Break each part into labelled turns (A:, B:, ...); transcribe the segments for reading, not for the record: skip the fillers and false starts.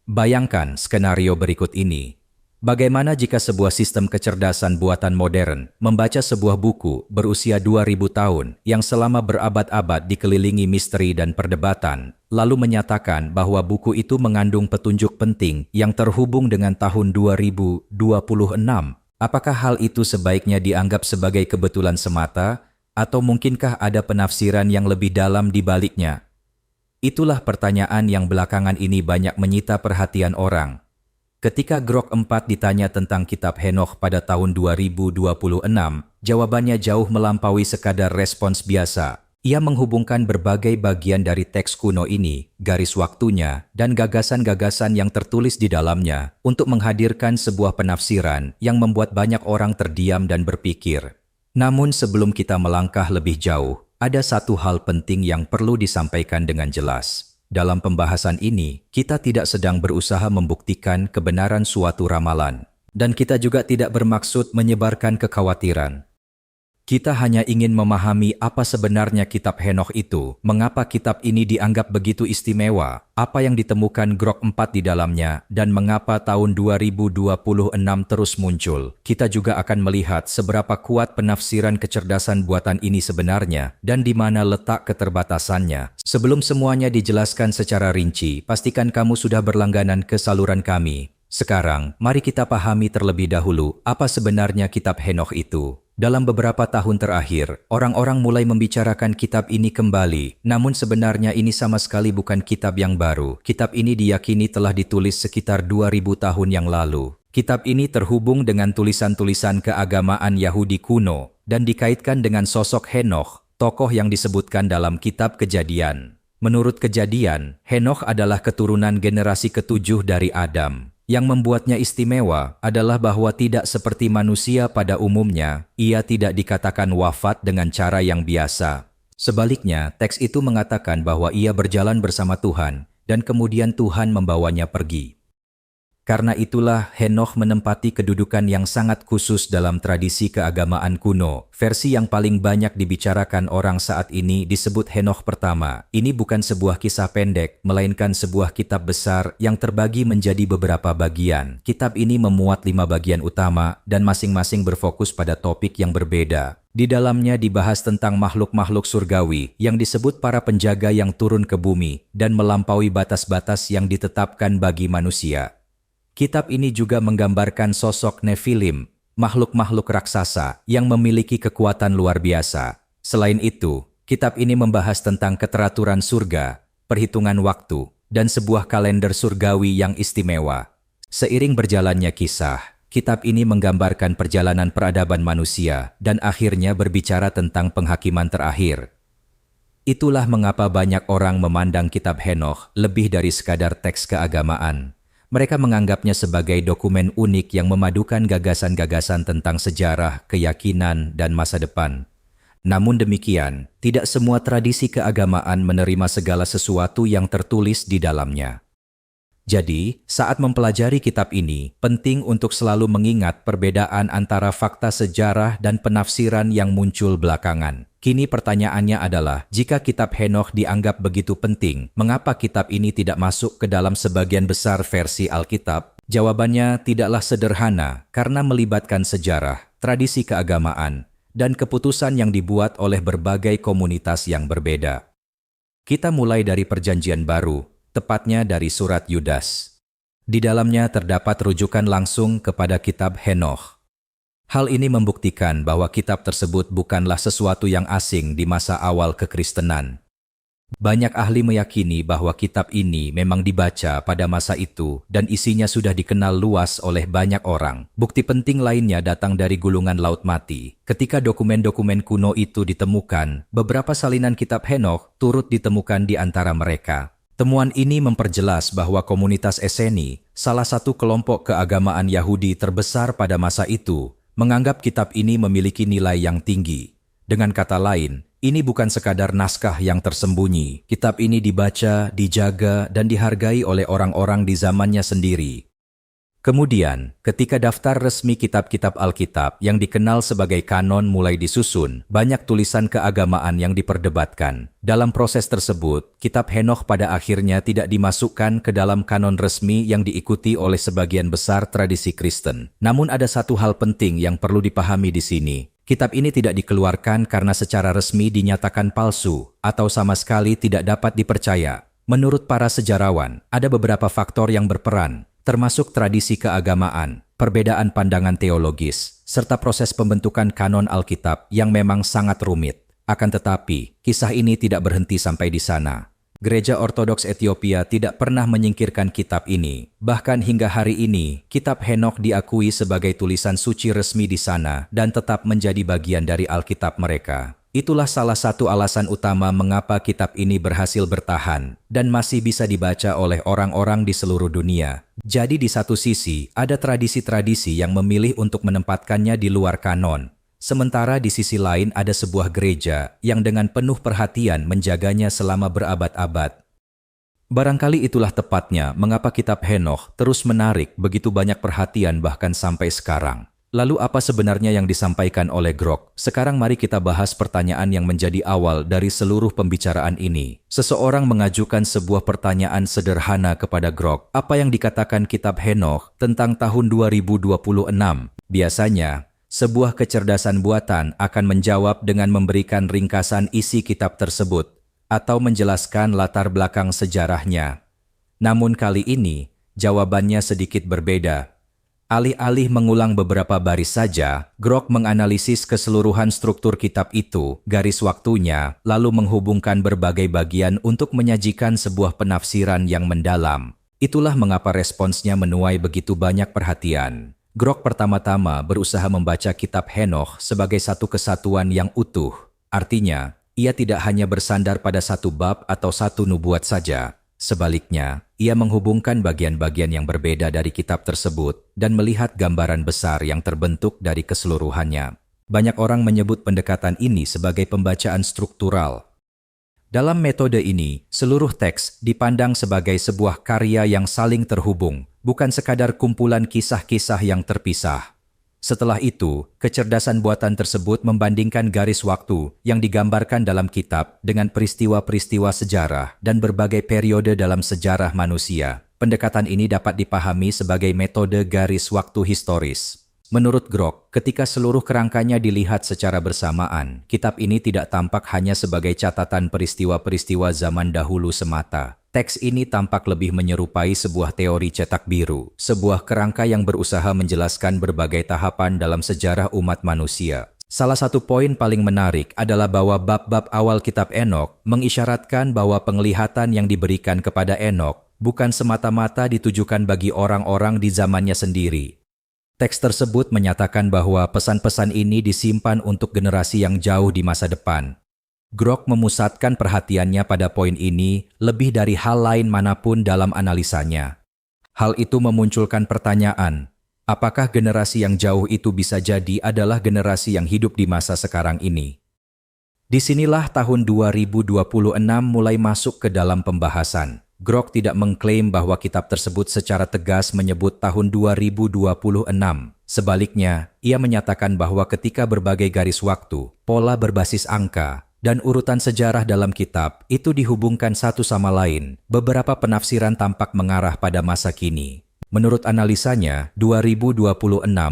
A: Bayangkan skenario berikut ini. Bagaimana jika sebuah sistem kecerdasan buatan modern membaca sebuah buku berusia 2000 tahun yang selama berabad-abad dikelilingi misteri dan perdebatan, lalu menyatakan bahwa buku itu mengandung petunjuk penting yang terhubung dengan tahun 2026? Apakah hal itu sebaiknya dianggap sebagai kebetulan semata, atau mungkinkah ada penafsiran yang lebih dalam di baliknya? Itulah pertanyaan yang belakangan ini banyak menyita perhatian orang. Ketika Grok 4 ditanya tentang kitab Henokh pada tahun 2026, jawabannya jauh melampaui sekadar respons biasa. Ia menghubungkan berbagai bagian dari teks kuno ini, garis waktunya, dan gagasan-gagasan yang tertulis di dalamnya untuk menghadirkan sebuah penafsiran yang membuat banyak orang terdiam dan berpikir. Namun sebelum kita melangkah lebih jauh, ada satu hal penting yang perlu disampaikan dengan jelas. Dalam pembahasan ini, kita tidak sedang berusaha membuktikan kebenaran suatu ramalan, dan kita juga tidak bermaksud menyebarkan kekhawatiran. Kita hanya ingin memahami apa sebenarnya kitab Henokh itu, mengapa kitab ini dianggap begitu istimewa, apa yang ditemukan Grok 4 di dalamnya, dan mengapa tahun 2026 terus muncul. Kita juga akan melihat seberapa kuat penafsiran kecerdasan buatan ini sebenarnya, dan di mana letak keterbatasannya. Sebelum semuanya dijelaskan secara rinci, pastikan kamu sudah berlangganan ke saluran kami. Sekarang, mari kita pahami terlebih dahulu apa sebenarnya kitab Henokh itu. Dalam beberapa tahun terakhir, orang-orang mulai membicarakan kitab ini kembali. Namun sebenarnya ini sama sekali bukan kitab yang baru. Kitab ini diyakini telah ditulis sekitar 2000 tahun yang lalu. Kitab ini terhubung dengan tulisan-tulisan keagamaan Yahudi kuno dan dikaitkan dengan sosok Henokh, tokoh yang disebutkan dalam kitab Kejadian. Menurut Kejadian, Henokh adalah keturunan generasi ketujuh dari Adam. Yang membuatnya istimewa adalah bahwa tidak seperti manusia pada umumnya, ia tidak dikatakan wafat dengan cara yang biasa. Sebaliknya, teks itu mengatakan bahwa ia berjalan bersama Tuhan, dan kemudian Tuhan membawanya pergi. Karena itulah Henokh menempati kedudukan yang sangat khusus dalam tradisi keagamaan kuno. Versi yang paling banyak dibicarakan orang saat ini disebut Henokh pertama. Ini bukan sebuah kisah pendek, melainkan sebuah kitab besar yang terbagi menjadi beberapa bagian. Kitab ini memuat 5 bagian utama dan masing-masing berfokus pada topik yang berbeda. Di dalamnya dibahas tentang makhluk-makhluk surgawi yang disebut para penjaga yang turun ke bumi dan melampaui batas-batas yang ditetapkan bagi manusia. Kitab ini juga menggambarkan sosok Nephilim, makhluk-makhluk raksasa yang memiliki kekuatan luar biasa. Selain itu, kitab ini membahas tentang keteraturan surga, perhitungan waktu, dan sebuah kalender surgawi yang istimewa. Seiring berjalannya kisah, kitab ini menggambarkan perjalanan peradaban manusia dan akhirnya berbicara tentang penghakiman terakhir. Itulah mengapa banyak orang memandang kitab Henokh lebih dari sekadar teks keagamaan. Mereka menganggapnya sebagai dokumen unik yang memadukan gagasan-gagasan tentang sejarah, keyakinan, dan masa depan. Namun demikian, tidak semua tradisi keagamaan menerima segala sesuatu yang tertulis di dalamnya. Jadi, saat mempelajari kitab ini, penting untuk selalu mengingat perbedaan antara fakta sejarah dan penafsiran yang muncul belakangan. Kini pertanyaannya adalah, jika kitab Henokh dianggap begitu penting, mengapa kitab ini tidak masuk ke dalam sebagian besar versi Alkitab? Jawabannya tidaklah sederhana, karena melibatkan sejarah, tradisi keagamaan, dan keputusan yang dibuat oleh berbagai komunitas yang berbeda. Kita mulai dari Perjanjian Baru, tepatnya dari surat Yudas. Di dalamnya terdapat rujukan langsung kepada kitab Henokh. Hal ini membuktikan bahwa kitab tersebut bukanlah sesuatu yang asing di masa awal kekristenan. Banyak ahli meyakini bahwa kitab ini memang dibaca pada masa itu dan isinya sudah dikenal luas oleh banyak orang. Bukti penting lainnya datang dari gulungan Laut Mati. Ketika dokumen-dokumen kuno itu ditemukan, beberapa salinan kitab Henokh turut ditemukan di antara mereka. Temuan ini memperjelas bahwa komunitas Esseni, salah satu kelompok keagamaan Yahudi terbesar pada masa itu, menganggap kitab ini memiliki nilai yang tinggi. Dengan kata lain, ini bukan sekadar naskah yang tersembunyi. Kitab ini dibaca, dijaga, dan dihargai oleh orang-orang di zamannya sendiri. Kemudian, ketika daftar resmi kitab-kitab Alkitab yang dikenal sebagai kanon mulai disusun, banyak tulisan keagamaan yang diperdebatkan. Dalam proses tersebut, kitab Henokh pada akhirnya tidak dimasukkan ke dalam kanon resmi yang diikuti oleh sebagian besar tradisi Kristen. Namun ada satu hal penting yang perlu dipahami di sini. Kitab ini tidak dikeluarkan karena secara resmi dinyatakan palsu atau sama sekali tidak dapat dipercaya. Menurut para sejarawan, ada beberapa faktor yang berperan, termasuk tradisi keagamaan, perbedaan pandangan teologis, serta proses pembentukan kanon Alkitab yang memang sangat rumit. Akan tetapi, kisah ini tidak berhenti sampai di sana. Gereja Ortodoks Ethiopia tidak pernah menyingkirkan kitab ini. Bahkan hingga hari ini, kitab Henokh diakui sebagai tulisan suci resmi di sana dan tetap menjadi bagian dari Alkitab mereka. Itulah salah satu alasan utama mengapa kitab ini berhasil bertahan dan masih bisa dibaca oleh orang-orang di seluruh dunia. Jadi di satu sisi, ada tradisi-tradisi yang memilih untuk menempatkannya di luar kanon. Sementara di sisi lain ada sebuah gereja yang dengan penuh perhatian menjaganya selama berabad-abad. Barangkali itulah tepatnya mengapa kitab Henokh terus menarik begitu banyak perhatian bahkan sampai sekarang. Lalu apa sebenarnya yang disampaikan oleh Grok? Sekarang mari kita bahas pertanyaan yang menjadi awal dari seluruh pembicaraan ini. Seseorang mengajukan sebuah pertanyaan sederhana kepada Grok. Apa yang dikatakan kitab Henokh tentang tahun 2026? Biasanya, sebuah kecerdasan buatan akan menjawab dengan memberikan ringkasan isi kitab tersebut atau menjelaskan latar belakang sejarahnya. Namun kali ini, jawabannya sedikit berbeda. Alih-alih mengulang beberapa baris saja, Grok menganalisis keseluruhan struktur kitab itu, garis waktunya, lalu menghubungkan berbagai bagian untuk menyajikan sebuah penafsiran yang mendalam. Itulah mengapa responsnya menuai begitu banyak perhatian. Grok pertama-tama berusaha membaca kitab Henokh sebagai satu kesatuan yang utuh. Artinya, ia tidak hanya bersandar pada satu bab atau satu nubuat saja. Sebaliknya, ia menghubungkan bagian-bagian yang berbeda dari kitab tersebut dan melihat gambaran besar yang terbentuk dari keseluruhannya. Banyak orang menyebut pendekatan ini sebagai pembacaan struktural. Dalam metode ini, seluruh teks dipandang sebagai sebuah karya yang saling terhubung, bukan sekadar kumpulan kisah-kisah yang terpisah. Setelah itu, kecerdasan buatan tersebut membandingkan garis waktu yang digambarkan dalam kitab dengan peristiwa-peristiwa sejarah dan berbagai periode dalam sejarah manusia. Pendekatan ini dapat dipahami sebagai metode garis waktu historis. Menurut Grok, ketika seluruh kerangkanya dilihat secara bersamaan, kitab ini tidak tampak hanya sebagai catatan peristiwa-peristiwa zaman dahulu semata. Teks ini tampak lebih menyerupai sebuah teori cetak biru, sebuah kerangka yang berusaha menjelaskan berbagai tahapan dalam sejarah umat manusia. Salah satu poin paling menarik adalah bahwa bab-bab awal kitab Henokh mengisyaratkan bahwa penglihatan yang diberikan kepada Henokh bukan semata-mata ditujukan bagi orang-orang di zamannya sendiri. Teks tersebut menyatakan bahwa pesan-pesan ini disimpan untuk generasi yang jauh di masa depan. Grok memusatkan perhatiannya pada poin ini lebih dari hal lain manapun dalam analisanya. Hal itu memunculkan pertanyaan, apakah generasi yang jauh itu bisa jadi adalah generasi yang hidup di masa sekarang ini? Disinilah tahun 2026 mulai masuk ke dalam pembahasan. Grok tidak mengklaim bahwa kitab tersebut secara tegas menyebut tahun 2026. Sebaliknya, ia menyatakan bahwa ketika berbagai garis waktu, pola berbasis angka, dan urutan sejarah dalam kitab itu dihubungkan satu sama lain, beberapa penafsiran tampak mengarah pada masa kini. Menurut analisanya, 2026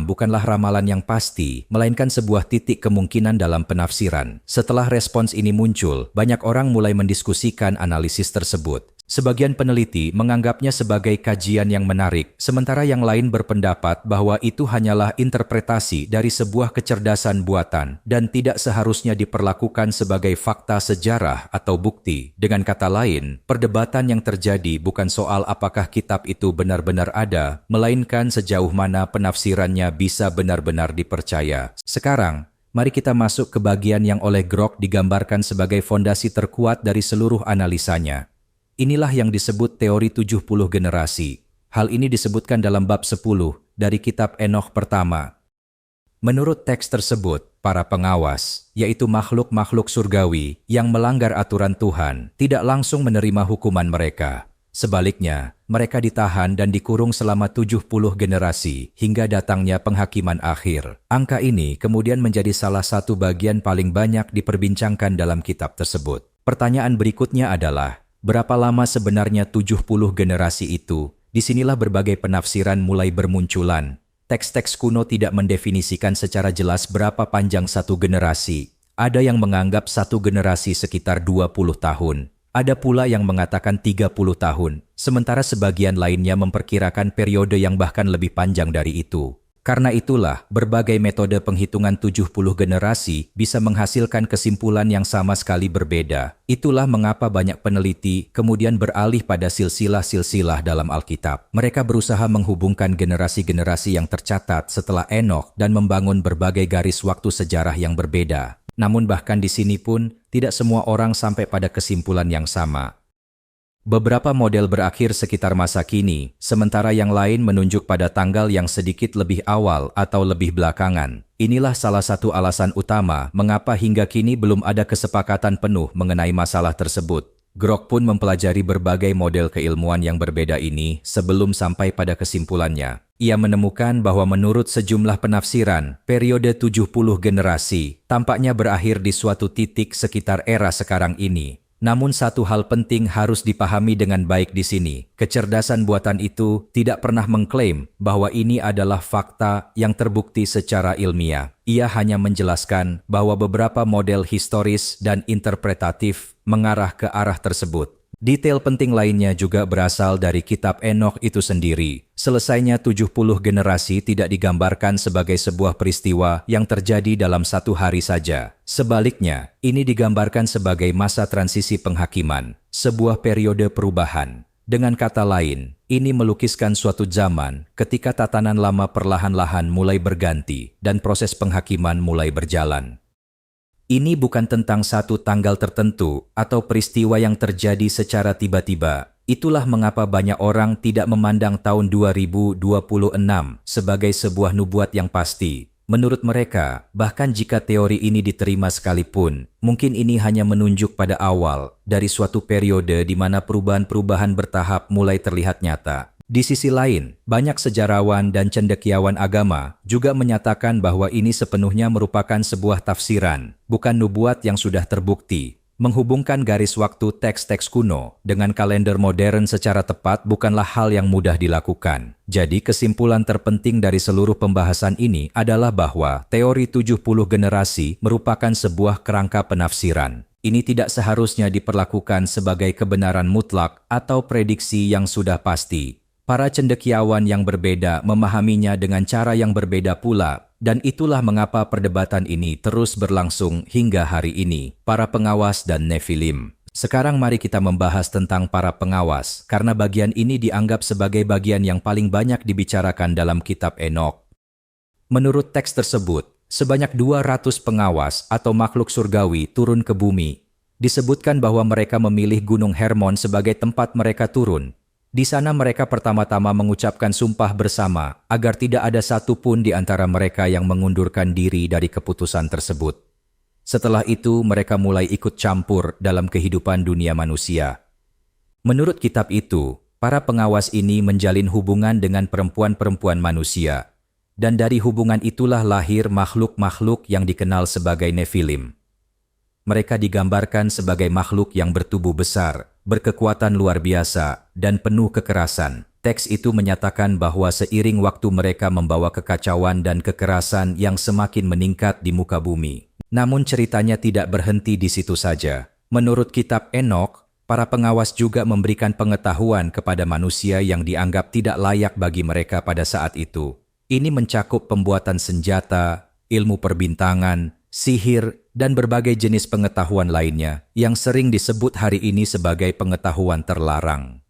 A: bukanlah ramalan yang pasti, melainkan sebuah titik kemungkinan dalam penafsiran. Setelah respons ini muncul, banyak orang mulai mendiskusikan analisis tersebut. Sebagian peneliti menganggapnya sebagai kajian yang menarik, sementara yang lain berpendapat bahwa itu hanyalah interpretasi dari sebuah kecerdasan buatan dan tidak seharusnya diperlakukan sebagai fakta sejarah atau bukti. Dengan kata lain, perdebatan yang terjadi bukan soal apakah kitab itu benar-benar ada, melainkan sejauh mana penafsirannya bisa benar-benar dipercaya. Sekarang, mari kita masuk ke bagian yang oleh Grok digambarkan sebagai fondasi terkuat dari seluruh analisanya. Inilah yang disebut teori 70 generasi. Hal ini disebutkan dalam bab 10 dari kitab Henokh pertama. Menurut teks tersebut, para pengawas, yaitu makhluk-makhluk surgawi yang melanggar aturan Tuhan, tidak langsung menerima hukuman mereka. Sebaliknya, mereka ditahan dan dikurung selama 70 generasi hingga datangnya penghakiman akhir. Angka ini kemudian menjadi salah satu bagian paling banyak diperbincangkan dalam kitab tersebut. Pertanyaan berikutnya adalah, berapa lama sebenarnya 70 generasi itu? Disinilah berbagai penafsiran mulai bermunculan. Teks-teks kuno tidak mendefinisikan secara jelas berapa panjang satu generasi. Ada yang menganggap satu generasi sekitar 20 tahun. Ada pula yang mengatakan 30 tahun, sementara sebagian lainnya memperkirakan periode yang bahkan lebih panjang dari itu. Karena itulah, berbagai metode penghitungan 70 generasi bisa menghasilkan kesimpulan yang sama sekali berbeda. Itulah mengapa banyak peneliti kemudian beralih pada silsilah-silsilah dalam Alkitab. Mereka berusaha menghubungkan generasi-generasi yang tercatat setelah Enokh dan membangun berbagai garis waktu sejarah yang berbeda. Namun bahkan di sini pun, tidak semua orang sampai pada kesimpulan yang sama. Beberapa model berakhir sekitar masa kini, sementara yang lain menunjuk pada tanggal yang sedikit lebih awal atau lebih belakangan. Inilah salah satu alasan utama mengapa hingga kini belum ada kesepakatan penuh mengenai masalah tersebut. Grok pun mempelajari berbagai model keilmuan yang berbeda ini sebelum sampai pada kesimpulannya. Ia menemukan bahwa menurut sejumlah penafsiran, periode 70 generasi tampaknya berakhir di suatu titik sekitar era sekarang ini. Namun satu hal penting harus dipahami dengan baik di sini. Kecerdasan buatan itu tidak pernah mengklaim bahwa ini adalah fakta yang terbukti secara ilmiah. Ia hanya menjelaskan bahwa beberapa model historis dan interpretatif mengarah ke arah tersebut. Detail penting lainnya juga berasal dari kitab Enokh itu sendiri. Selesainya 70 generasi tidak digambarkan sebagai sebuah peristiwa yang terjadi dalam satu hari saja. Sebaliknya, ini digambarkan sebagai masa transisi penghakiman, sebuah periode perubahan. Dengan kata lain, ini melukiskan suatu zaman ketika tatanan lama perlahan-lahan mulai berganti dan proses penghakiman mulai berjalan. Ini bukan tentang satu tanggal tertentu atau peristiwa yang terjadi secara tiba-tiba. Itulah mengapa banyak orang tidak memandang tahun 2026 sebagai sebuah nubuat yang pasti. Menurut mereka, bahkan jika teori ini diterima sekalipun, mungkin ini hanya menunjuk pada awal dari suatu periode di mana perubahan-perubahan bertahap mulai terlihat nyata. Di sisi lain, banyak sejarawan dan cendekiawan agama juga menyatakan bahwa ini sepenuhnya merupakan sebuah tafsiran, bukan nubuat yang sudah terbukti. Menghubungkan garis waktu teks-teks kuno dengan kalender modern secara tepat bukanlah hal yang mudah dilakukan. Jadi kesimpulan terpenting dari seluruh pembahasan ini adalah bahwa teori 70 generasi merupakan sebuah kerangka penafsiran. Ini tidak seharusnya diperlakukan sebagai kebenaran mutlak atau prediksi yang sudah pasti. Para cendekiawan yang berbeda memahaminya dengan cara yang berbeda pula, dan itulah mengapa perdebatan ini terus berlangsung hingga hari ini. Para pengawas dan Nefilim. Sekarang mari kita membahas tentang para pengawas, karena bagian ini dianggap sebagai bagian yang paling banyak dibicarakan dalam kitab Enokh. Menurut teks tersebut, sebanyak 200 pengawas atau makhluk surgawi turun ke bumi. Disebutkan bahwa mereka memilih Gunung Hermon sebagai tempat mereka turun. Di sana mereka pertama-tama mengucapkan sumpah bersama agar tidak ada satupun di antara mereka yang mengundurkan diri dari keputusan tersebut. Setelah itu mereka mulai ikut campur dalam kehidupan dunia manusia. Menurut kitab itu, para pengawas ini menjalin hubungan dengan perempuan-perempuan manusia. Dan dari hubungan itulah lahir makhluk-makhluk yang dikenal sebagai Nefilim. Mereka digambarkan sebagai makhluk yang bertubuh besar, berkekuatan luar biasa, dan penuh kekerasan. Teks itu menyatakan bahwa seiring waktu mereka membawa kekacauan dan kekerasan yang semakin meningkat di muka bumi. Namun ceritanya tidak berhenti di situ saja. Menurut kitab Enokh, para pengawas juga memberikan pengetahuan kepada manusia yang dianggap tidak layak bagi mereka pada saat itu. Ini mencakup pembuatan senjata, ilmu perbintangan, sihir, dan berbagai jenis pengetahuan lainnya yang sering disebut hari ini sebagai pengetahuan terlarang.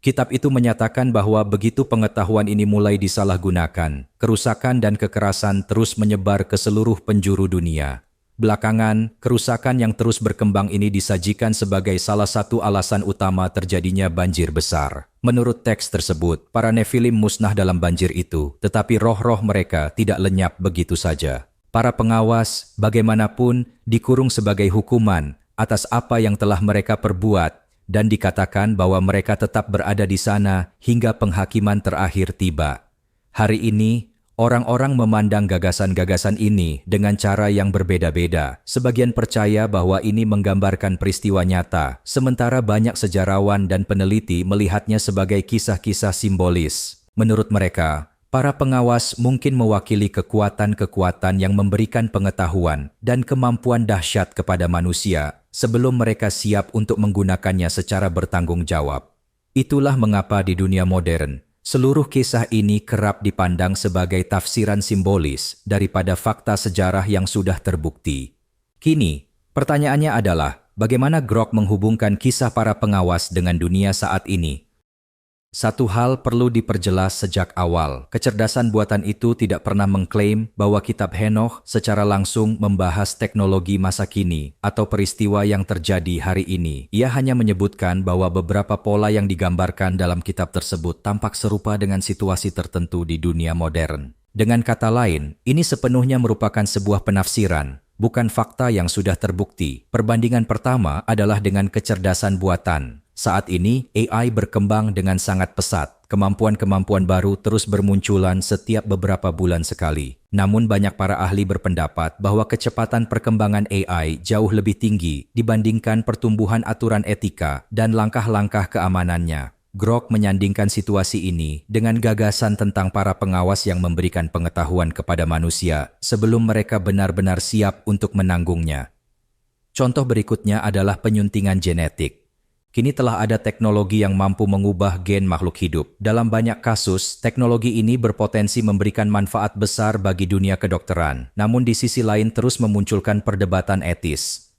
A: Kitab itu menyatakan bahwa begitu pengetahuan ini mulai disalahgunakan, kerusakan dan kekerasan terus menyebar ke seluruh penjuru dunia. Belakangan, kerusakan yang terus berkembang ini disajikan sebagai salah satu alasan utama terjadinya banjir besar. Menurut teks tersebut, para Nefilim musnah dalam banjir itu, tetapi roh-roh mereka tidak lenyap begitu saja. Para pengawas, bagaimanapun, dikurung sebagai hukuman atas apa yang telah mereka perbuat dan dikatakan bahwa mereka tetap berada di sana hingga penghakiman terakhir tiba. Hari ini, orang-orang memandang gagasan-gagasan ini dengan cara yang berbeda-beda. Sebagian percaya bahwa ini menggambarkan peristiwa nyata, sementara banyak sejarawan dan peneliti melihatnya sebagai kisah-kisah simbolis. Menurut mereka, para pengawas mungkin mewakili kekuatan-kekuatan yang memberikan pengetahuan dan kemampuan dahsyat kepada manusia sebelum mereka siap untuk menggunakannya secara bertanggung jawab. Itulah mengapa di dunia modern, seluruh kisah ini kerap dipandang sebagai tafsiran simbolis daripada fakta sejarah yang sudah terbukti. Kini, pertanyaannya adalah, bagaimana Grok menghubungkan kisah para pengawas dengan dunia saat ini? Satu hal perlu diperjelas sejak awal. Kecerdasan buatan itu tidak pernah mengklaim bahwa kitab Henoch secara langsung membahas teknologi masa kini atau peristiwa yang terjadi hari ini. Ia hanya menyebutkan bahwa beberapa pola yang digambarkan dalam kitab tersebut tampak serupa dengan situasi tertentu di dunia modern. Dengan kata lain, ini sepenuhnya merupakan sebuah penafsiran, bukan fakta yang sudah terbukti. Perbandingan pertama adalah dengan kecerdasan buatan. Saat ini, AI berkembang dengan sangat pesat. Kemampuan-kemampuan baru terus bermunculan setiap beberapa bulan sekali. Namun banyak para ahli berpendapat bahwa kecepatan perkembangan AI jauh lebih tinggi dibandingkan pertumbuhan aturan etika dan langkah-langkah keamanannya. Grok menyandingkan situasi ini dengan gagasan tentang para pengawas yang memberikan pengetahuan kepada manusia sebelum mereka benar-benar siap untuk menanggungnya. Contoh berikutnya adalah penyuntingan genetik. Kini telah ada teknologi yang mampu mengubah gen makhluk hidup. Dalam banyak kasus, teknologi ini berpotensi memberikan manfaat besar bagi dunia kedokteran, namun di sisi lain terus memunculkan perdebatan etis.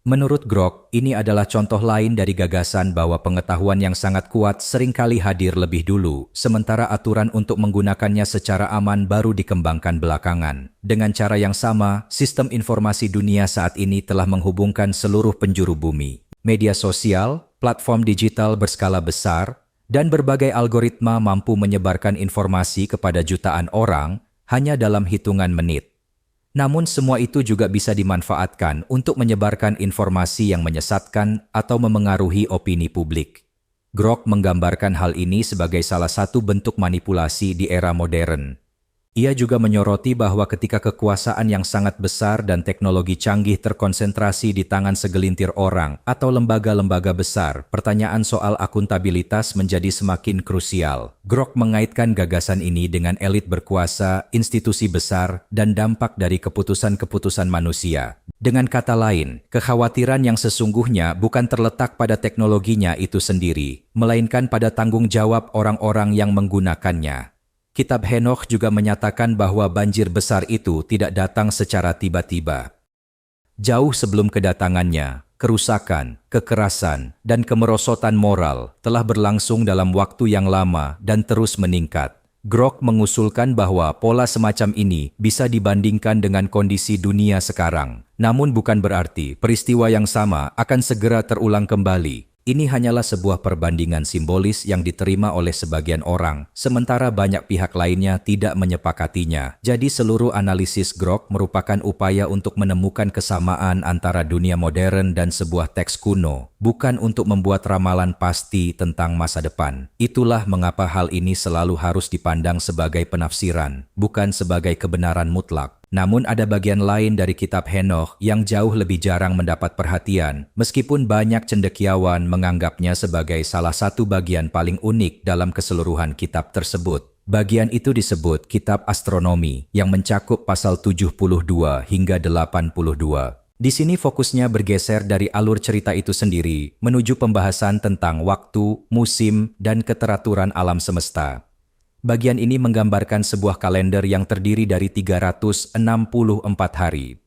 A: Menurut Grok, ini adalah contoh lain dari gagasan bahwa pengetahuan yang sangat kuat seringkali hadir lebih dulu, sementara aturan untuk menggunakannya secara aman baru dikembangkan belakangan. Dengan cara yang sama, sistem informasi dunia saat ini telah menghubungkan seluruh penjuru bumi. Media sosial, platform digital berskala besar, dan berbagai algoritma mampu menyebarkan informasi kepada jutaan orang hanya dalam hitungan menit. Namun semua itu juga bisa dimanfaatkan untuk menyebarkan informasi yang menyesatkan atau memengaruhi opini publik. Grok menggambarkan hal ini sebagai salah satu bentuk manipulasi di era modern. Ia juga menyoroti bahwa ketika kekuasaan yang sangat besar dan teknologi canggih terkonsentrasi di tangan segelintir orang atau lembaga-lembaga besar, pertanyaan soal akuntabilitas menjadi semakin krusial. Grok mengaitkan gagasan ini dengan elit berkuasa, institusi besar, dan dampak dari keputusan-keputusan manusia. Dengan kata lain, kekhawatiran yang sesungguhnya bukan terletak pada teknologinya itu sendiri, melainkan pada tanggung jawab orang-orang yang menggunakannya. Kitab Henoch juga menyatakan bahwa banjir besar itu tidak datang secara tiba-tiba. Jauh sebelum kedatangannya, kerusakan, kekerasan, dan kemerosotan moral telah berlangsung dalam waktu yang lama dan terus meningkat. Grok mengusulkan bahwa pola semacam ini bisa dibandingkan dengan kondisi dunia sekarang. Namun bukan berarti peristiwa yang sama akan segera terulang kembali. Ini hanyalah sebuah perbandingan simbolis yang diterima oleh sebagian orang, sementara banyak pihak lainnya tidak menyepakatinya. Jadi seluruh analisis Grok merupakan upaya untuk menemukan kesamaan antara dunia modern dan sebuah teks kuno, bukan untuk membuat ramalan pasti tentang masa depan. Itulah mengapa hal ini selalu harus dipandang sebagai penafsiran, bukan sebagai kebenaran mutlak. Namun ada bagian lain dari kitab Henoch yang jauh lebih jarang mendapat perhatian, meskipun banyak cendekiawan menganggapnya sebagai salah satu bagian paling unik dalam keseluruhan kitab tersebut. Bagian itu disebut Kitab Astronomi, yang mencakup pasal 72 hingga 82. Di sini fokusnya bergeser dari alur cerita itu sendiri, menuju pembahasan tentang waktu, musim, dan keteraturan alam semesta. Bagian ini menggambarkan sebuah kalender yang terdiri dari 364 hari.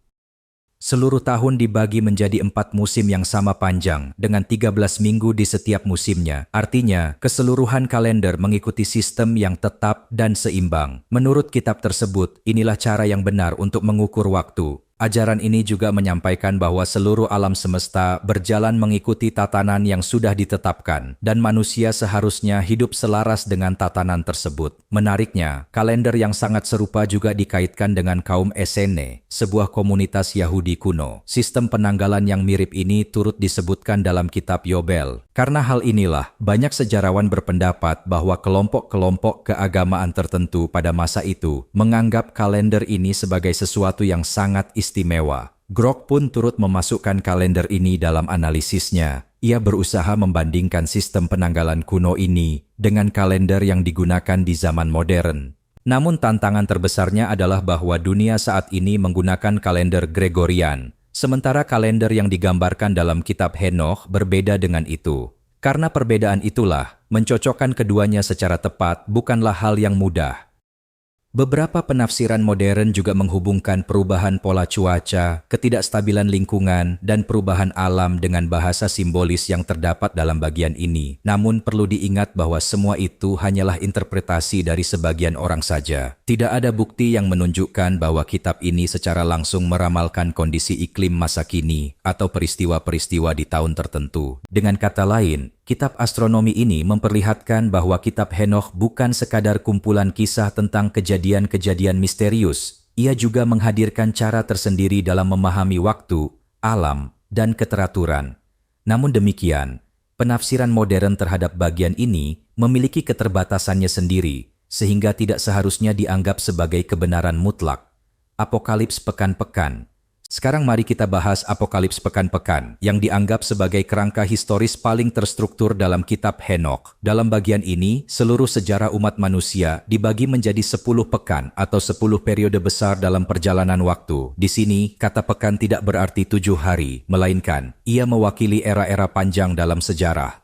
A: Seluruh tahun dibagi menjadi 4 musim yang sama panjang, dengan 13 minggu di setiap musimnya. Artinya, keseluruhan kalender mengikuti sistem yang tetap dan seimbang. Menurut kitab tersebut, inilah cara yang benar untuk mengukur waktu. Ajaran ini juga menyampaikan bahwa seluruh alam semesta berjalan mengikuti tatanan yang sudah ditetapkan dan manusia seharusnya hidup selaras dengan tatanan tersebut. Menariknya, kalender yang sangat serupa juga dikaitkan dengan kaum Essene, sebuah komunitas Yahudi kuno. Sistem penanggalan yang mirip ini turut disebutkan dalam kitab Yobel. Karena hal inilah, banyak sejarawan berpendapat bahwa kelompok-kelompok keagamaan tertentu pada masa itu menganggap kalender ini sebagai sesuatu yang sangat istimewa. Grok pun turut memasukkan kalender ini dalam analisisnya. Ia berusaha membandingkan sistem penanggalan kuno ini dengan kalender yang digunakan di zaman modern. Namun tantangan terbesarnya adalah bahwa dunia saat ini menggunakan kalender Gregorian, sementara kalender yang digambarkan dalam kitab Henokh berbeda dengan itu. Karena perbedaan itulah, mencocokkan keduanya secara tepat bukanlah hal yang mudah. Beberapa penafsiran modern juga menghubungkan perubahan pola cuaca, ketidakstabilan lingkungan, dan perubahan alam dengan bahasa simbolis yang terdapat dalam bagian ini. Namun perlu diingat bahwa semua itu hanyalah interpretasi dari sebagian orang saja. Tidak ada bukti yang menunjukkan bahwa kitab ini secara langsung meramalkan kondisi iklim masa kini atau peristiwa-peristiwa di tahun tertentu. Dengan kata lain, kitab astronomi ini memperlihatkan bahwa kitab Henokh bukan sekadar kumpulan kisah tentang kejadian-kejadian misterius. Ia juga menghadirkan cara tersendiri dalam memahami waktu, alam, dan keteraturan. Namun demikian, penafsiran modern terhadap bagian ini memiliki keterbatasannya sendiri, sehingga tidak seharusnya dianggap sebagai kebenaran mutlak. Apokalips pekan-pekan. Sekarang mari kita bahas Apokalips pekan-pekan yang dianggap sebagai kerangka historis paling terstruktur dalam kitab Henokh. Dalam bagian ini, seluruh sejarah umat manusia dibagi menjadi 10 pekan atau 10 periode besar dalam perjalanan waktu. Di sini, kata pekan tidak berarti 7 hari, melainkan ia mewakili era-era panjang dalam sejarah.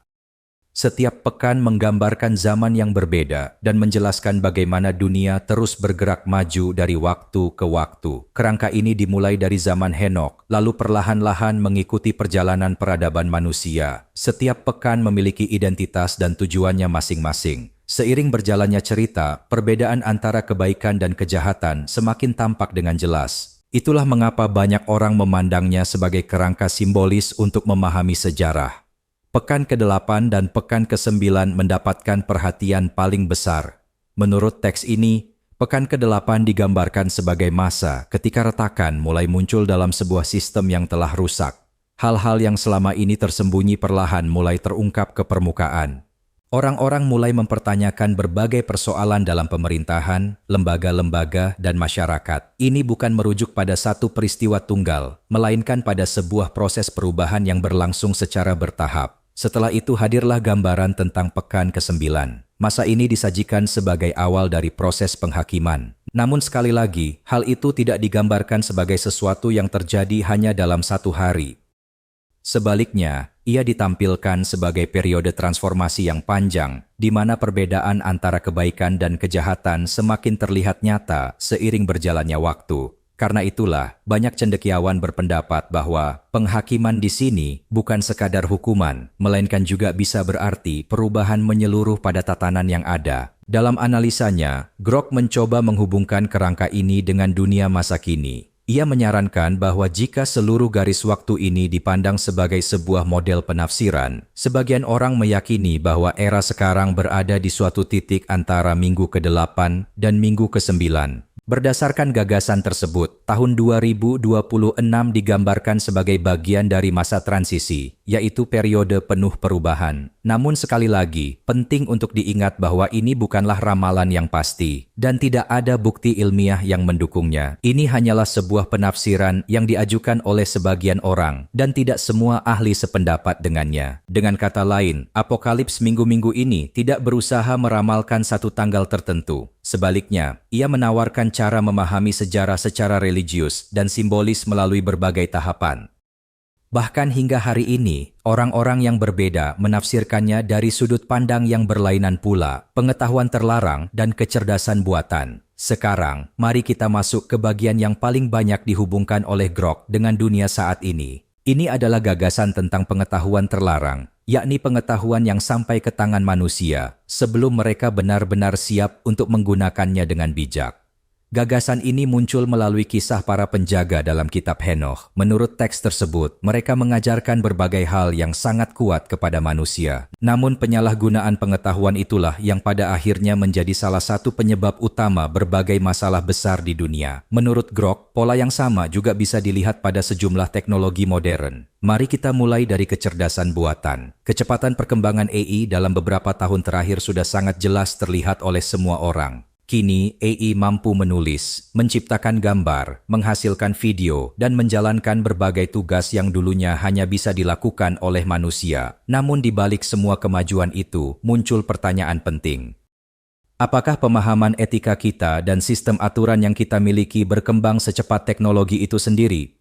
A: Setiap pekan menggambarkan zaman yang berbeda dan menjelaskan bagaimana dunia terus bergerak maju dari waktu ke waktu. Kerangka ini dimulai dari zaman Henokh, lalu perlahan-lahan mengikuti perjalanan peradaban manusia. Setiap pekan memiliki identitas dan tujuannya masing-masing. Seiring berjalannya cerita, perbedaan antara kebaikan dan kejahatan semakin tampak dengan jelas. Itulah mengapa banyak orang memandangnya sebagai kerangka simbolis untuk memahami sejarah. Pekan ke-8 dan pekan ke-9 mendapatkan perhatian paling besar. Menurut teks ini, pekan ke-8 digambarkan sebagai masa ketika retakan mulai muncul dalam sebuah sistem yang telah rusak. Hal-hal yang selama ini tersembunyi perlahan mulai terungkap ke permukaan. Orang-orang mulai mempertanyakan berbagai persoalan dalam pemerintahan, lembaga-lembaga, dan masyarakat. Ini bukan merujuk pada satu peristiwa tunggal, melainkan pada sebuah proses perubahan yang berlangsung secara bertahap. Setelah itu hadirlah gambaran tentang pekan ke-9. Masa ini disajikan sebagai awal dari proses penghakiman. Namun sekali lagi, hal itu tidak digambarkan sebagai sesuatu yang terjadi hanya dalam satu hari. Sebaliknya, ia ditampilkan sebagai periode transformasi yang panjang, di mana perbedaan antara kebaikan dan kejahatan semakin terlihat nyata seiring berjalannya waktu. Karena itulah, banyak cendekiawan berpendapat bahwa penghakiman di sini bukan sekadar hukuman, melainkan juga bisa berarti perubahan menyeluruh pada tatanan yang ada. Dalam analisanya, Grok mencoba menghubungkan kerangka ini dengan dunia masa kini. Ia menyarankan bahwa jika seluruh garis waktu ini dipandang sebagai sebuah model penafsiran, sebagian orang meyakini bahwa era sekarang berada di suatu titik antara minggu ke-8 dan minggu ke-9. Berdasarkan gagasan tersebut, tahun 2026 digambarkan sebagai bagian dari masa transisi, yaitu periode penuh perubahan. Namun sekali lagi, penting untuk diingat bahwa ini bukanlah ramalan yang pasti, dan tidak ada bukti ilmiah yang mendukungnya. Ini hanyalah sebuah penafsiran yang diajukan oleh sebagian orang, dan tidak semua ahli sependapat dengannya. Dengan kata lain, Apokalips minggu-minggu ini tidak berusaha meramalkan satu tanggal tertentu. Sebaliknya, ia menawarkan cara memahami sejarah secara religius dan simbolis melalui berbagai tahapan. Bahkan hingga hari ini, orang-orang yang berbeda menafsirkannya dari sudut pandang yang berlainan pula, pengetahuan terlarang dan kecerdasan buatan. Sekarang, mari kita masuk ke bagian yang paling banyak dihubungkan oleh Grok dengan dunia saat ini. Ini adalah gagasan tentang pengetahuan terlarang, yakni pengetahuan yang sampai ke tangan manusia sebelum mereka benar-benar siap untuk menggunakannya dengan bijak. Gagasan ini muncul melalui kisah para penjaga dalam kitab Henokh. Menurut teks tersebut, mereka mengajarkan berbagai hal yang sangat kuat kepada manusia. Namun penyalahgunaan pengetahuan itulah yang pada akhirnya menjadi salah satu penyebab utama berbagai masalah besar di dunia. Menurut Grok, pola yang sama juga bisa dilihat pada sejumlah teknologi modern. Mari kita mulai dari kecerdasan buatan. Kecepatan perkembangan AI dalam beberapa tahun terakhir sudah sangat jelas terlihat oleh semua orang. Kini, AI mampu menulis, menciptakan gambar, menghasilkan video, dan menjalankan berbagai tugas yang dulunya hanya bisa dilakukan oleh manusia. Namun di balik semua kemajuan itu, muncul pertanyaan penting. Apakah pemahaman etika kita dan sistem aturan yang kita miliki berkembang secepat teknologi itu sendiri?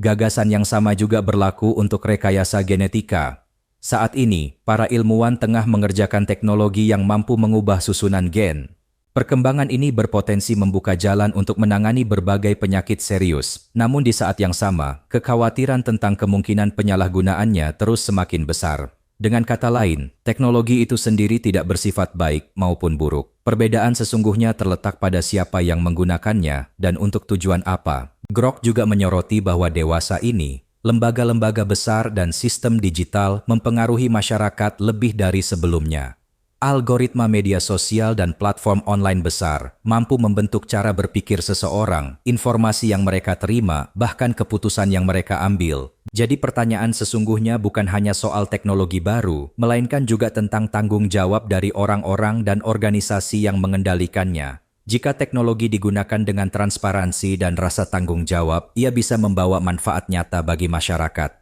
A: Gagasan yang sama juga berlaku untuk rekayasa genetika. Saat ini, para ilmuwan tengah mengerjakan teknologi yang mampu mengubah susunan gen. Perkembangan ini berpotensi membuka jalan untuk menangani berbagai penyakit serius. Namun di saat yang sama, kekhawatiran tentang kemungkinan penyalahgunaannya terus semakin besar. Dengan kata lain, teknologi itu sendiri tidak bersifat baik maupun buruk. Perbedaan sesungguhnya terletak pada siapa yang menggunakannya dan untuk tujuan apa. Grok juga menyoroti bahwa dewasa ini, lembaga-lembaga besar dan sistem digital mempengaruhi masyarakat lebih dari sebelumnya. Algoritma media sosial dan platform online besar mampu membentuk cara berpikir seseorang, informasi yang mereka terima, bahkan keputusan yang mereka ambil. Jadi pertanyaan sesungguhnya bukan hanya soal teknologi baru, melainkan juga tentang tanggung jawab dari orang-orang dan organisasi yang mengendalikannya. Jika teknologi digunakan dengan transparansi dan rasa tanggung jawab, ia bisa membawa manfaat nyata bagi masyarakat.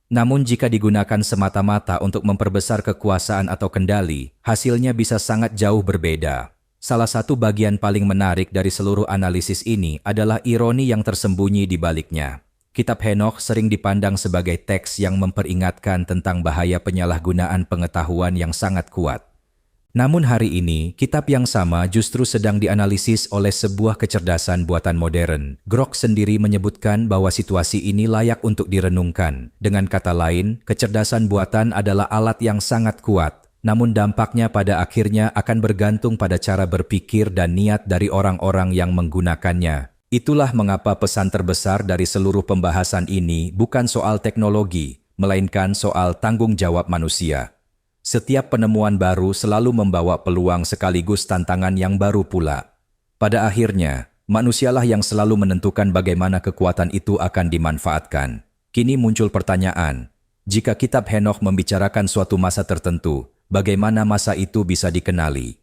A: Namun jika digunakan semata-mata untuk memperbesar kekuasaan atau kendali, hasilnya bisa sangat jauh berbeda. Salah satu bagian paling menarik dari seluruh analisis ini adalah ironi yang tersembunyi di baliknya. Kitab Henokh sering dipandang sebagai teks yang memperingatkan tentang bahaya penyalahgunaan pengetahuan yang sangat kuat. Namun hari ini, kitab yang sama justru sedang dianalisis oleh sebuah kecerdasan buatan modern. Grok sendiri menyebutkan bahwa situasi ini layak untuk direnungkan. Dengan kata lain, kecerdasan buatan adalah alat yang sangat kuat. Namun dampaknya pada akhirnya akan bergantung pada cara berpikir dan niat dari orang-orang yang menggunakannya. Itulah mengapa pesan terbesar dari seluruh pembahasan ini bukan soal teknologi, melainkan soal tanggung jawab manusia. Setiap penemuan baru selalu membawa peluang sekaligus tantangan yang baru pula. Pada akhirnya, manusialah yang selalu menentukan bagaimana kekuatan itu akan dimanfaatkan. Kini muncul pertanyaan, jika kitab Henokh membicarakan suatu masa tertentu, bagaimana masa itu bisa dikenali?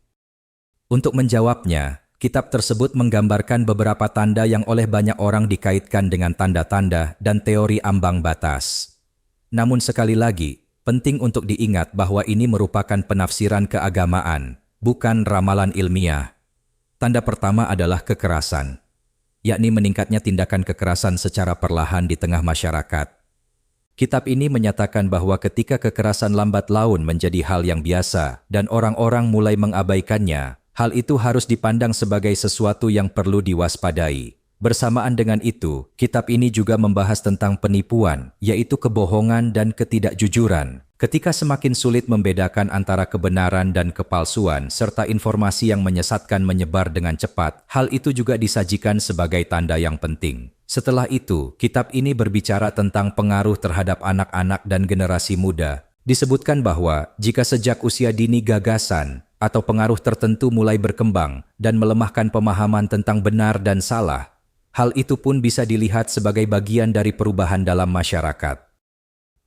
A: Untuk menjawabnya, kitab tersebut menggambarkan beberapa tanda yang oleh banyak orang dikaitkan dengan tanda-tanda dan teori ambang batas. Namun sekali lagi, penting untuk diingat bahwa ini merupakan penafsiran keagamaan, bukan ramalan ilmiah. Tanda pertama adalah kekerasan, yakni meningkatnya tindakan kekerasan secara perlahan di tengah masyarakat. Kitab ini menyatakan bahwa ketika kekerasan lambat laun menjadi hal yang biasa dan orang-orang mulai mengabaikannya, hal itu harus dipandang sebagai sesuatu yang perlu diwaspadai. Bersamaan dengan itu, kitab ini juga membahas tentang penipuan, yaitu kebohongan dan ketidakjujuran. Ketika semakin sulit membedakan antara kebenaran dan kepalsuan, serta informasi yang menyesatkan menyebar dengan cepat, hal itu juga disajikan sebagai tanda yang penting. Setelah itu, kitab ini berbicara tentang pengaruh terhadap anak-anak dan generasi muda. Disebutkan bahwa jika sejak usia dini gagasan atau pengaruh tertentu mulai berkembang dan melemahkan pemahaman tentang benar dan salah, hal itu pun bisa dilihat sebagai bagian dari perubahan dalam masyarakat.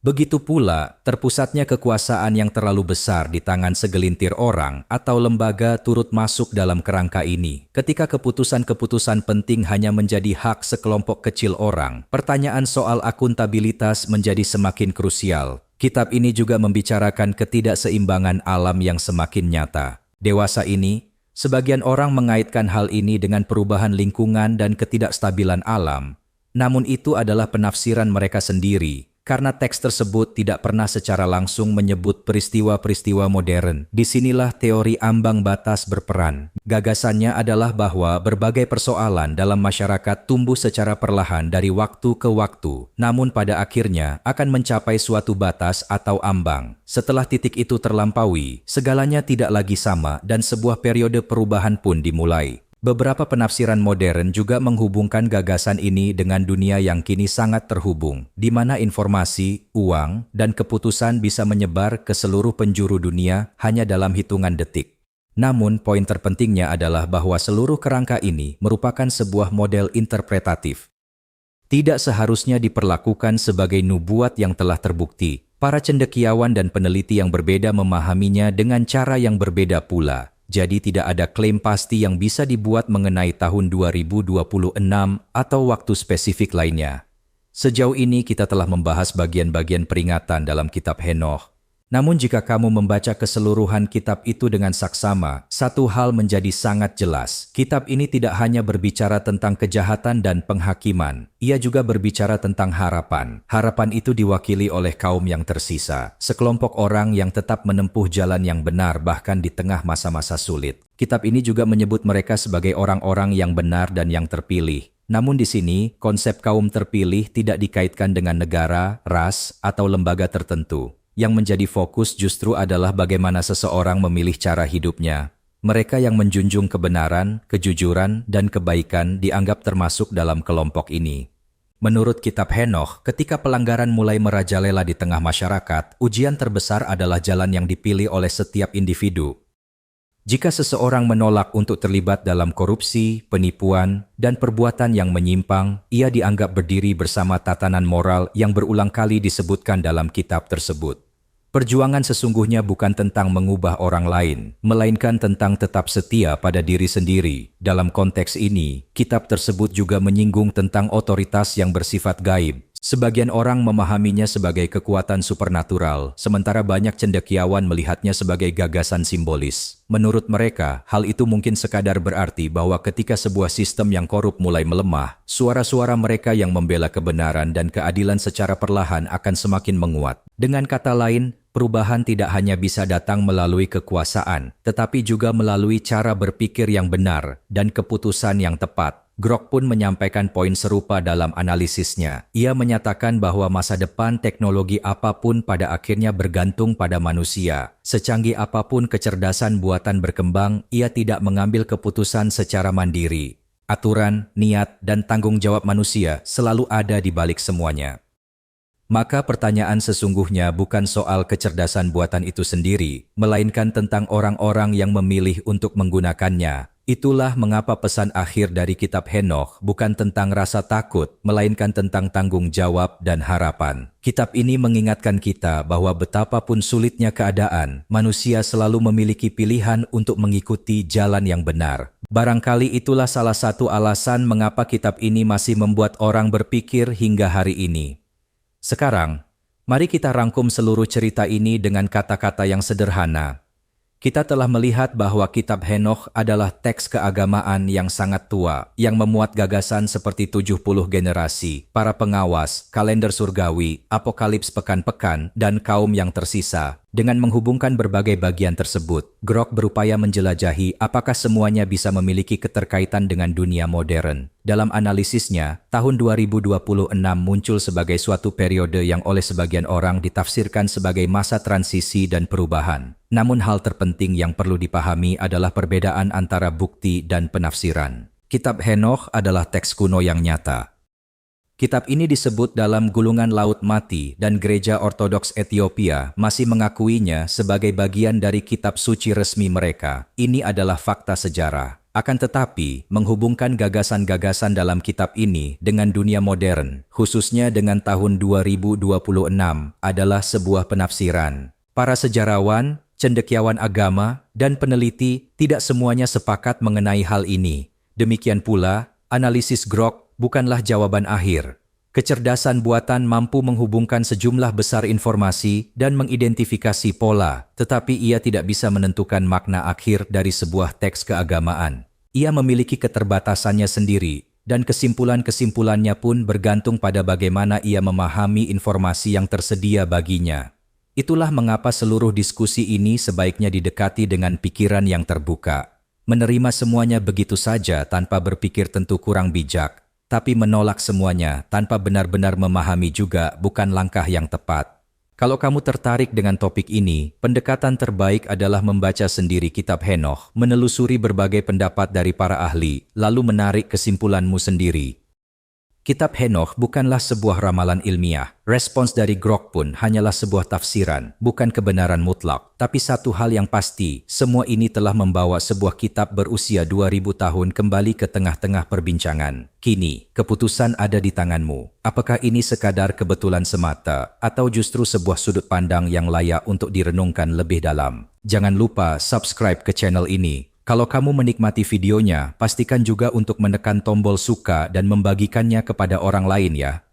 A: Begitu pula, terpusatnya kekuasaan yang terlalu besar di tangan segelintir orang atau lembaga turut masuk dalam kerangka ini. Ketika keputusan-keputusan penting hanya menjadi hak sekelompok kecil orang, pertanyaan soal akuntabilitas menjadi semakin krusial. Kitab ini juga membicarakan ketidakseimbangan alam yang semakin nyata. Dewasa ini, sebagian orang mengaitkan hal ini dengan perubahan lingkungan dan ketidakstabilan alam. Namun itu adalah penafsiran mereka sendiri, karena teks tersebut tidak pernah secara langsung menyebut peristiwa-peristiwa modern. Disinilah teori ambang batas berperan. Gagasannya adalah bahwa berbagai persoalan dalam masyarakat tumbuh secara perlahan dari waktu ke waktu, namun pada akhirnya akan mencapai suatu batas atau ambang. Setelah titik itu terlampaui, segalanya tidak lagi sama dan sebuah periode perubahan pun dimulai. Beberapa penafsiran modern juga menghubungkan gagasan ini dengan dunia yang kini sangat terhubung, di mana informasi, uang, dan keputusan bisa menyebar ke seluruh penjuru dunia hanya dalam hitungan detik. Namun, poin terpentingnya adalah bahwa seluruh kerangka ini merupakan sebuah model interpretatif. Tidak seharusnya diperlakukan sebagai nubuat yang telah terbukti. Para cendekiawan dan peneliti yang berbeda memahaminya dengan cara yang berbeda pula. Jadi tidak ada klaim pasti yang bisa dibuat mengenai tahun 2026 atau waktu spesifik lainnya. Sejauh ini kita telah membahas bagian-bagian peringatan dalam kitab Henokh. Namun jika kamu membaca keseluruhan kitab itu dengan saksama, satu hal menjadi sangat jelas. Kitab ini tidak hanya berbicara tentang kejahatan dan penghakiman, ia juga berbicara tentang harapan. Harapan itu diwakili oleh kaum yang tersisa, sekelompok orang yang tetap menempuh jalan yang benar bahkan di tengah masa-masa sulit. Kitab ini juga menyebut mereka sebagai orang-orang yang benar dan yang terpilih. Namun di sini, konsep kaum terpilih tidak dikaitkan dengan negara, ras, atau lembaga tertentu. Yang menjadi fokus justru adalah bagaimana seseorang memilih cara hidupnya. Mereka yang menjunjung kebenaran, kejujuran, dan kebaikan dianggap termasuk dalam kelompok ini. Menurut kitab Henokh, ketika pelanggaran mulai merajalela di tengah masyarakat, ujian terbesar adalah jalan yang dipilih oleh setiap individu. Jika seseorang menolak untuk terlibat dalam korupsi, penipuan, dan perbuatan yang menyimpang, ia dianggap berdiri bersama tatanan moral yang berulang kali disebutkan dalam kitab tersebut. Perjuangan sesungguhnya bukan tentang mengubah orang lain, melainkan tentang tetap setia pada diri sendiri. Dalam konteks ini, kitab tersebut juga menyinggung tentang otoritas yang bersifat gaib. Sebagian orang memahaminya sebagai kekuatan supernatural, sementara banyak cendekiawan melihatnya sebagai gagasan simbolis. Menurut mereka, hal itu mungkin sekadar berarti bahwa ketika sebuah sistem yang korup mulai melemah, suara-suara mereka yang membela kebenaran dan keadilan secara perlahan akan semakin menguat. Dengan kata lain, perubahan tidak hanya bisa datang melalui kekuasaan, tetapi juga melalui cara berpikir yang benar dan keputusan yang tepat. Grok pun menyampaikan poin serupa dalam analisisnya. Ia menyatakan bahwa masa depan teknologi apapun pada akhirnya bergantung pada manusia. Secanggih apapun kecerdasan buatan berkembang, ia tidak mengambil keputusan secara mandiri. Aturan, niat, dan tanggung jawab manusia selalu ada di balik semuanya. Maka pertanyaan sesungguhnya bukan soal kecerdasan buatan itu sendiri, melainkan tentang orang-orang yang memilih untuk menggunakannya. Itulah mengapa pesan akhir dari kitab Henokh bukan tentang rasa takut, melainkan tentang tanggung jawab dan harapan. Kitab ini mengingatkan kita bahwa betapapun sulitnya keadaan, manusia selalu memiliki pilihan untuk mengikuti jalan yang benar. Barangkali itulah salah satu alasan mengapa kitab ini masih membuat orang berpikir hingga hari ini. Sekarang, mari kita rangkum seluruh cerita ini dengan kata-kata yang sederhana. Kita telah melihat bahwa kitab Henokh adalah teks keagamaan yang sangat tua, yang memuat gagasan seperti 70 generasi, para pengawas, kalender surgawi, apokalips pekan-pekan, dan kaum yang tersisa. Dengan menghubungkan berbagai bagian tersebut, Grok berupaya menjelajahi apakah semuanya bisa memiliki keterkaitan dengan dunia modern. Dalam analisisnya, tahun 2026 muncul sebagai suatu periode yang oleh sebagian orang ditafsirkan sebagai masa transisi dan perubahan. Namun hal terpenting yang perlu dipahami adalah perbedaan antara bukti dan penafsiran. Kitab Henokh adalah teks kuno yang nyata. Kitab ini disebut dalam gulungan Laut Mati dan Gereja Ortodoks Ethiopia masih mengakuinya sebagai bagian dari kitab suci resmi mereka. Ini adalah fakta sejarah. Akan tetapi, menghubungkan gagasan-gagasan dalam kitab ini dengan dunia modern, khususnya dengan tahun 2026, adalah sebuah penafsiran. Para sejarawan, cendekiawan agama, dan peneliti tidak semuanya sepakat mengenai hal ini. Demikian pula, analisis Grok bukanlah jawaban akhir. Kecerdasan buatan mampu menghubungkan sejumlah besar informasi dan mengidentifikasi pola, tetapi ia tidak bisa menentukan makna akhir dari sebuah teks keagamaan. Ia memiliki keterbatasannya sendiri, dan kesimpulan-kesimpulannya pun bergantung pada bagaimana ia memahami informasi yang tersedia baginya. Itulah mengapa seluruh diskusi ini sebaiknya didekati dengan pikiran yang terbuka. Menerima semuanya begitu saja tanpa berpikir tentu kurang bijak. Tapi menolak semuanya tanpa benar-benar memahami juga bukan langkah yang tepat. Kalau kamu tertarik dengan topik ini, pendekatan terbaik adalah membaca sendiri kitab Henokh, menelusuri berbagai pendapat dari para ahli, lalu menarik kesimpulanmu sendiri. Kitab Henokh bukanlah sebuah ramalan ilmiah. Respons dari Grok pun hanyalah sebuah tafsiran, bukan kebenaran mutlak. Tapi satu hal yang pasti, semua ini telah membawa sebuah kitab berusia 2000 tahun kembali ke tengah-tengah perbincangan. Kini, keputusan ada di tanganmu. Apakah ini sekadar kebetulan semata, atau justru sebuah sudut pandang yang layak untuk direnungkan lebih dalam? Jangan lupa subscribe ke channel ini. Kalau kamu menikmati videonya, pastikan juga untuk menekan tombol suka dan membagikannya kepada orang lain ya.